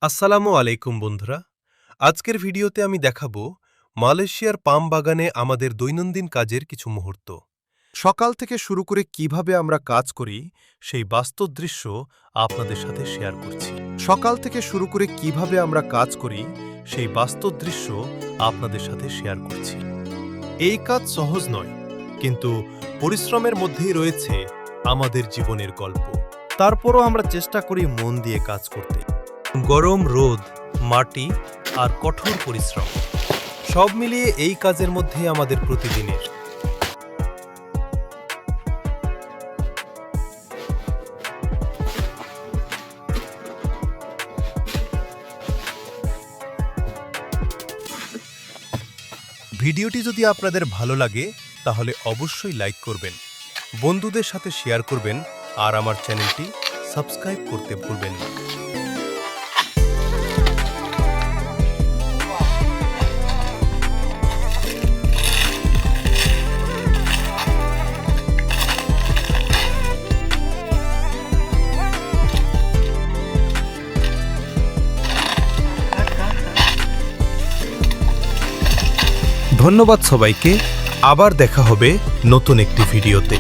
আসসালামু আলাইকুম বন্ধুরা। আজকের ভিডিওতে আমি দেখাবো মালয়েশিয়ার পাম বাগানে আমাদের দৈনন্দিন কাজের কিছু মুহূর্ত। সকাল থেকে শুরু করে কিভাবে আমরা কাজ করি সেই বাস্তব দৃশ্য আপনাদের সাথে শেয়ার করছি। সকাল থেকে শুরু করে কিভাবে আমরা কাজ করি সেই বাস্তব দৃশ্য আপনাদের সাথে শেয়ার করছি। এই কাজ সহজ নয়, কিন্তু পরিশ্রমের মধ্যেই রয়েছে আমাদের জীবনের গল্প। তারপরও আমরা চেষ্টা করি মন দিয়ে কাজ করতে। গরম রোদ, মাটি আর কঠোর পরিশ্রম সব মিলিয়ে এই কাজের মধ্যে আমাদের প্রতিদিনের। ভিডিওটি যদি আপনাদের ভালো লাগে তাহলে অবশ্যই লাইক করবেন, বন্ধুদের সাথে শেয়ার করবেন আর আমার চ্যানেলটি সাবস্ক্রাইব করতে ভুলবেন না। ধন্যবাদ সবাইকে। আবার দেখা হবে নতুন একটি ভিডিওতে।